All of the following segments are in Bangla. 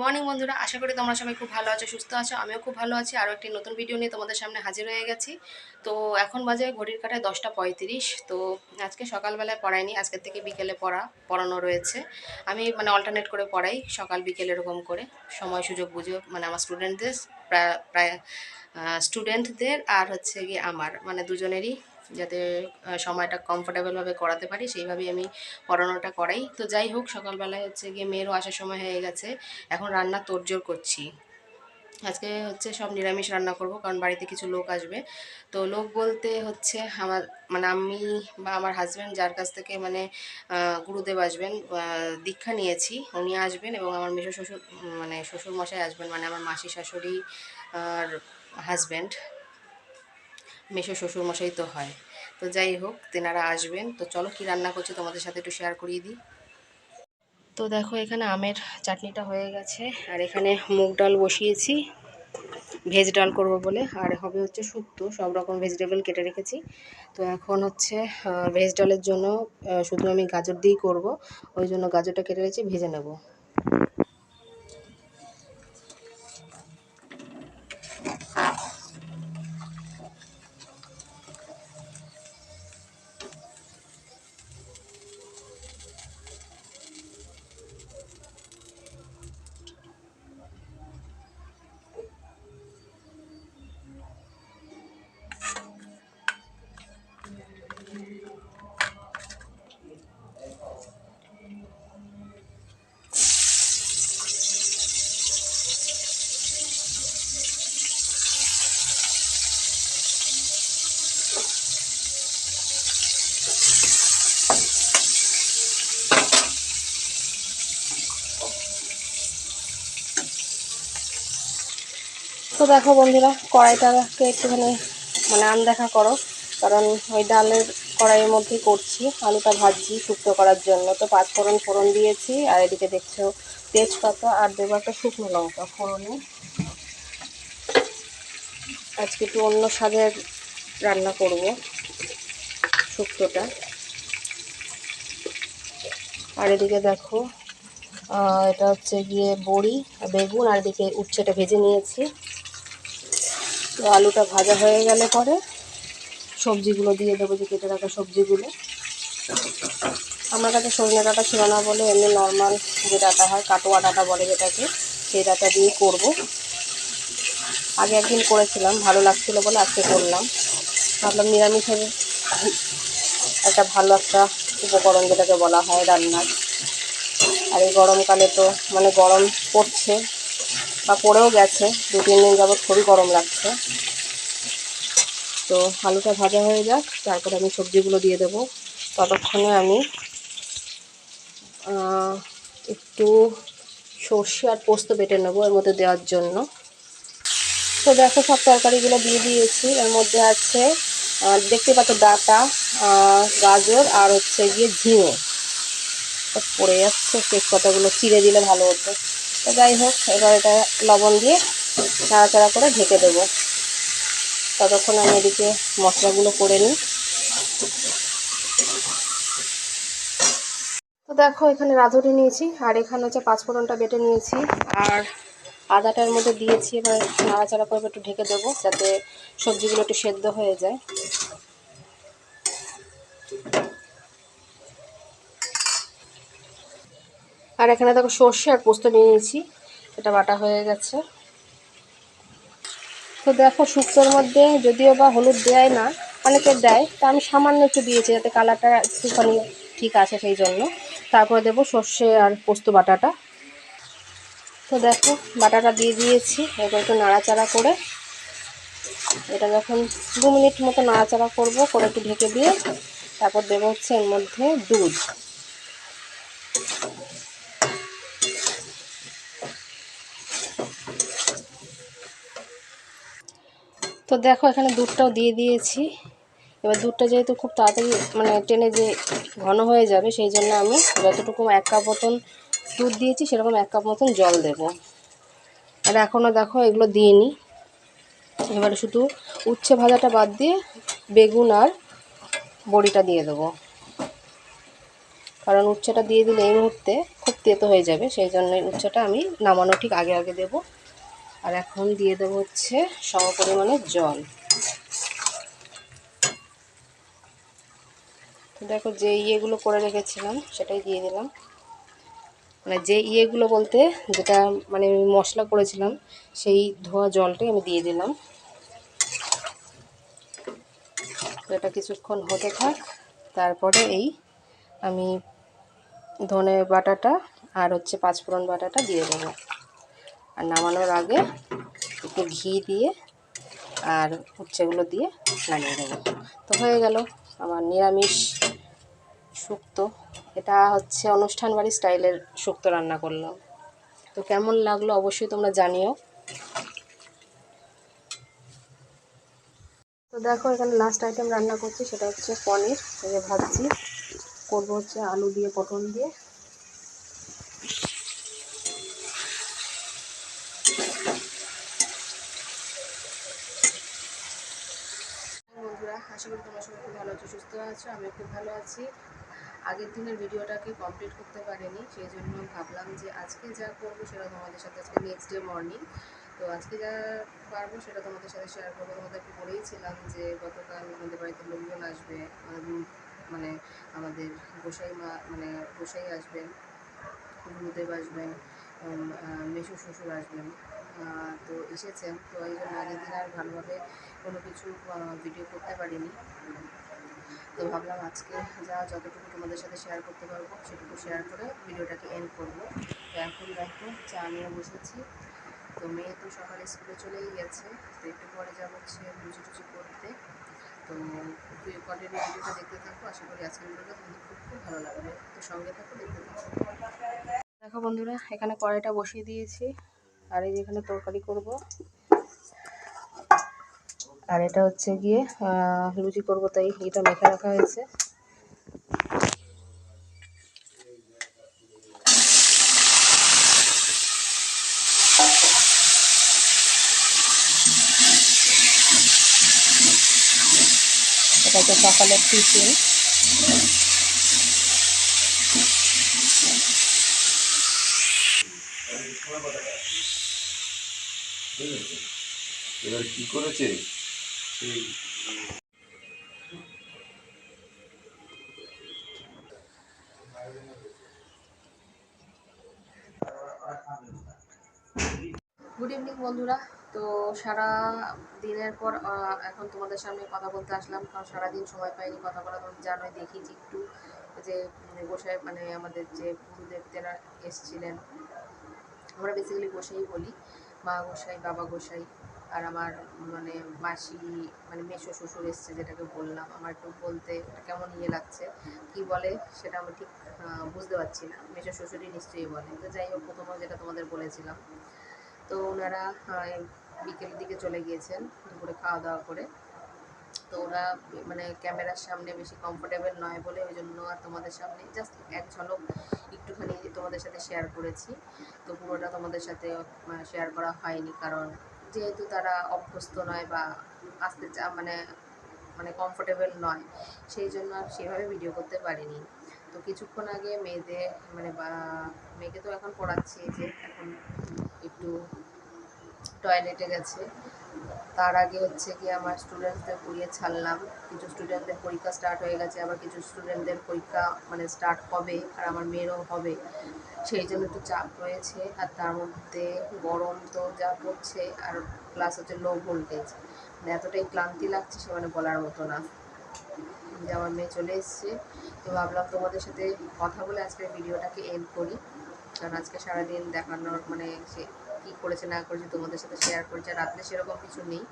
মর্নিং বন্ধুরা, আশা করি তোমরা সবাই খুব ভালো আছো, সুস্থ আছো। আমিও খুব ভালো আছি। আরও একটি নতুন ভিডিও নিয়ে তোমাদের সামনে হাজির হয়ে গেছি। তো এখন বাজে ঘড়ির কাঁটায় 10টা 35। তো আজকে সকালবেলায় পড়াইনি, আজকের থেকে বিকেলে পড়ানো রয়েছে। আমি অল্টারনেট করে পড়াই, সকাল বিকেল এরকম করে সময় সুযোগ বুঝে। আমার স্টুডেন্টদের প্রায় স্টুডেন্টদের আর হচ্ছে গিয়ে আমার দুজনেরই যাতে সময়টা কমফোর্টেবলভাবে করাতে পারি সেইভাবেই আমি পড়ানোটা করাই। তো যাই হোক, সকালবেলায় হচ্ছে গিয়ে মেয়েরও আসার সময় হয়ে গেছে। এখন রান্না তোড়জোড় করছি। আজকে হচ্ছে সব নিরামিষ রান্না করব, কারণ বাড়িতে কিছু লোক আসবে। তো লোক বলতে হচ্ছে আমার আমি বা আমার হাজব্যান্ড, যার কাছ থেকে গুরুদেব আসবেন, দীক্ষা নিয়েছি, উনি আসবেন। এবং আমার মেশো শ্বশুর শ্বশুর মশাই আসবেন, আমার মাসি শাশুড়ি আর হাজব্যান্ড, মেশো শ্বশুর মশাই তো হয়। তো যাই হোক, তেনারা আসবেন। তো চলো কি রান্না করছি তোমাদের সাথে একটু শেয়ার করিয়ে দিই। তো দেখো, এখানে আমের চাটনিটা হয়ে গেছে, আর এখানে মুগ ডাল বসিয়েছি ভেজ ডাল করব বলে। আর হবে হচ্ছে শুক্তো, সব রকম ভেজিটেবল কেটে রেখেছি। তো এখন হচ্ছে ভেজ ডালের জন্য শুধু আমি গাজর দিয়েই করব, ওই জন্য গাজরটা কেটে রেখেছি, ভেজে নেব। তো দেখো বন্ধুরা, কড়াইটাকে একটুখানি আনদেখা করো, কারণ ওই ডালের কড়াইয়ের মধ্যেই করছি, আলুটা ভাজছি শুক্তো করার জন্য। তো 5 ফোড়ন ফোড়ন দিয়েছি, আর এদিকে দেখছো তেজপাতা, আর দেবো একটা শুকনো লঙ্কা ফোড়নে। আজকে একটু অন্য স্বাদের রান্না করব শুক্তোটা। আর এদিকে দেখো, এটা হচ্ছে গিয়ে বড়ি বেগুন, আর এদিকে উচ্ছেটা ভেজে নিয়েছি। তো আলুটা ভাজা হয়ে গেলে পরে সবজিগুলো দিয়ে দেবো, যে কেটে রাখা সবজিগুলো। আমার কাছে সজনে ডাঁটা ছিল না বলে এমনি নর্মাল যে ডাঁটা হয়, কাটোয়া ডাঁটা বলে যেটাকে, সেই ডাঁটা দিয়েই করবো। আগে একদিন করেছিলাম, ভালো লাগছিলো বলে আজকে করলাম। ভাবলাম নিরামিষের একটা ভালো একটা উপকরণ যেটাকে বলা হয় রান্নার। আর এই গরমকালে তো গরম পড়ছে, বা পড়েও গেছে, 2-3 দিন যাবৎ খুবই গরম লাগছে। তো আলুটা ভাজা হয়ে যাক, তারপরে আমি সবজিগুলো দিয়ে দেবো। ততক্ষণে আমি একটু সর্ষে আর পোস্ত বেটে নেবো এর মধ্যে দেওয়ার জন্য। তো দেখো, সব তরকারিগুলো দিয়ে দিয়েছি। এর মধ্যে আছে দেখতে পাচ্ছ ডাঁটা, গাজর, আর হচ্ছে গিয়ে ঝিঙে। পড়ে যাচ্ছে, তেজপাতাগুলো চিড়ে দিলে ভালো হতো। তো যাই হোক, এবার এটা লবণ দিয়ে নাড়াচাড়া করে ঢেকে দেবো। ততক্ষণ আমি এদিকে মশলাগুলো করে নিই। তো দেখো, এখানে রাঁধুনি নিয়েছি, আর এখানে হচ্ছে 5 ফোড়নটা বেটে নিয়েছি, আর আদাটার মধ্যে দিয়েছি। এবার নাড়াচাড়া করে একটু ঢেকে দেবো, যাতে সবজিগুলো একটু সেদ্ধ হয়ে যায়। আর এখানে দেখো সর্ষে আর পোস্ত নিয়ে নিয়েছি, এটা বাটা হয়ে গেছে। তো দেখো, শুক্তোর মধ্যে যদিও বা হলুদ দেয় না, অনেকে দেয়, তা আমি সামান্য একটু দিয়েছি যাতে কালারটা একটুখানি ঠিক আছে, সেই জন্য। তারপরে দেবো সর্ষে আর পোস্ত বাটাটা। তো দেখো, বাটাটা দিয়ে দিয়েছি। এবার একটু নাড়াচাড়া করে এটা যখন 2 মিনিট মতো নাড়াচাড়া করবো, করে একটু ঢেকে দিয়ে তারপর দেবো হচ্ছে এর মধ্যে দুধ। তো দেখো, এখানে দুধটাও দিয়ে দিয়েছি। এবার দুধটা যেহেতু খুব তাড়াতাড়ি টেনে যে ঘন হয়ে যাবে, সেই জন্য আমি যতটুকু 1 কাপ মতন দুধ দিয়েছি, সেরকম 1 কাপ মতন জল দেব। আর এখনও দেখো এগুলো দিইনি। এবারে শুধু উচ্ছে ভাজাটা বাদ দিয়ে বেগুন আর বড়িটা দিয়ে দেবো। কারণ উচ্ছেটা দিয়ে দিলে এই মুহূর্তে খুব তেতো হয়ে যাবে, সেই জন্যই উচ্ছেটা আমি নামানো ঠিক আগে আগে দেব। আর এখন দিয়ে দেবো হচ্ছে সম পরিমাণে জল। তো দেখো যে ইয়েগুলো করে রেখেছিলাম সেটাই দিয়ে দিলাম, মানে যে ইয়েগুলো বলতে যেটা মানে মশলা করেছিলাম সেই ধোয়া জলটাই আমি দিয়ে দিলাম। এটা কিছুক্ষণ হতে থাক, তারপরে এই আমি ধনে বাটাটা আর হচ্ছে পাঁচফোড়ন বাটাটা দিয়ে দেবো। আর নামানোর আগে একটু ঘি দিয়ে আর উচ্ছেগুলো দিয়ে নামিয়ে দেবো। তো হয়ে গেল আমার নিরামিষ শুক্তো। এটা হচ্ছে অনুষ্ঠান বাড়ি স্টাইলের শুক্তো রান্না করলাম। তো কেমন লাগলো অবশ্যই তোমরা জানিও। তো দেখো এখানে লাস্ট আইটেম রান্না করছি, সেটা হচ্ছে পনির ভাজছি, করবো হচ্ছে আলু দিয়ে পটল দিয়ে। বন্ধুরা আশা করি তোমরা সবাই খুব ভালো আছো, সুস্থ আছো, আমিও খুব ভালো আছি। আগের দিনের ভিডিওটাকে কমপ্লিট করতে পারিনি, সেই জন্য ভাবলাম যে আজকে যা করবো সেটা তোমাদের সাথে, আজকে নেক্সট ডে মর্নিং, তো আজকে যা পারবো সেটা তোমাদের সাথে শেয়ার করবো। তোমাদেরকে বলেইছিলাম যে গতকাল আমাদের বাড়িতে লোকজন আসবে, মানে আমাদের গোসাই মা মানে গোসাই আসবেন, গুরুদেব আসবেন, মেসো শ্বশুর আসবেন। তো এসেছেন, তো এই জন্য আগের দিন আর ভালোভাবে কোনো কিছু ভিডিও করতে পারিনি। তো ভাবলাম আজকে যতটুকু তোমাদের সাথে শেয়ার করতে পারবো সেটুকু শেয়ার করে ভিডিওটাকে এন্ড করবো। তো এখন দেখো চা নিয়ে বসেছি। তো মেয়ে তো সকালে স্কুলে চলেই গেছে, তো একটু পরে যাবো হচ্ছে লুচি টুচি করতে। তো কন্টিনিউ ভিডিওটা দেখতে থাকো, আশা করি আজকের ভিডিওটা তোমাদের খুব খুব ভালো লাগবে। তো সঙ্গে থাকো, দেখতে থাকো। দেখো বন্ধুরা এখানে কড়াইটা বসিয়ে দিয়েছি, আর এই যেখানে তরকারি করব, আর এটা হচ্ছে গিয়ে লুচি করব, তাই এটা মেখে রাখা হয়েছে। এটা হচ্ছে সকালের টিফিন। এবার কি করেছে গুড ইভিনিং বন্ধুরা। তো সারা দিনের পর এখন তোমাদের সামনে কথা বলতে আসলাম, কারণ সারাদিন সময় পাইনি কথা বলা। তোমরা জানোই, দেখিয়েছি একটু যে গোসাই মানে আমাদের যে গুরুদেব তেরা এসেছিলেন। আমরা বেসিক্যালি গোসাই বলি, মা গোসাই, বাবা গোসাই, আর আমার মানে মাসি মানে মেসো শ্বশুর এসছে, যেটাকে বললাম। আমার একটু বলতে কেমন ইয়ে লাগছে, কি বলে সেটা আমি ঠিক বুঝতে পারছি না। মেসো শ্বশুরই নিশ্চয়ই বলে। তো যাই হোক, প্রথমে যেটা তোমাদের বলেছিলাম, তো ওনারা বিকেলের দিকে চলে গিয়েছেন দুপুরে খাওয়া দাওয়া করে। তো ওরা মানে ক্যামেরার সামনে বেশি কমফোর্টেবল নয় বলে ওই জন্য আর তোমাদের সামনে জাস্ট এক ঝলক একটুখানি তোমাদের সাথে শেয়ার করেছি। তো পুরোটা তোমাদের সাথে শেয়ার করা হয়নি, কারণ যেহেতু তারা অভ্যস্ত নয় বা আসতে মানে মানে কমফোর্টেবল নয়, সেই জন্য আর সেভাবে ভিডিও করতে পারিনি। তো কিছুক্ষণ আগে মেয়েদের মানে মেয়েকে তো এখন পড়াচ্ছি, যে এখন একটু টয়লেটে গেছে। তার আগে হচ্ছে কি আমার স্টুডেন্টসদের পড়িয়ে ছাড়লাম। কিছু স্টুডেন্টদের পরীক্ষা স্টার্ট হয়ে গেছে, আবার কিছু স্টুডেন্টদের পরীক্ষা মানে স্টার্ট হবে, আর আমার মেয়েরও হবে, সেই জন্য একটু চাপ রয়েছে। আর তার মধ্যে গরম তো যা পড়ছে, আর প্লাস হচ্ছে লো ভোল্টেজ, মানে এতটাই ক্লান্তি লাগছে সে মানে বলার মতো না। যে আমার মেয়ে চলে এসছে, তো ভাবলাম তোমাদের সাথে কথা বলে আজকের ভিডিওটাকে এন্ড করি, কারণ আজকে সারাদিন দেখানোর মানে সে কী করেছে না করেছে তোমাদের সাথে শেয়ার করেছে। আর রাত্রে সেরকম কিছু নেই,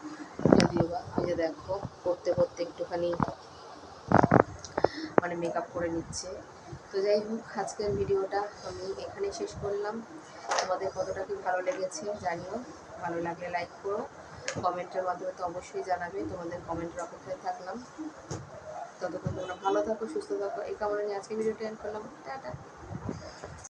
যদিও বা ওই যে দেখো করতে করতে একটুখানি মানে মেকআপ করে নিচ্ছে। তো যাই হোক, আজকের ভিডিওটা আমি এখানেই শেষ করলাম। তোমাদের কতটা কি ভালো লেগেছে জানিও, ভালো লাগলে লাইক করো, কমেন্টের মাধ্যমে তো অবশ্যই জানাবে। তোমাদের কমেন্টের অপেক্ষায় থাকলাম। ততক্ষণ তোমরা ভালো থাকো, সুস্থ থাকো, এই কামনা নিয়ে আজকে ভিডিওটা এন্ড করলাম। টাটা।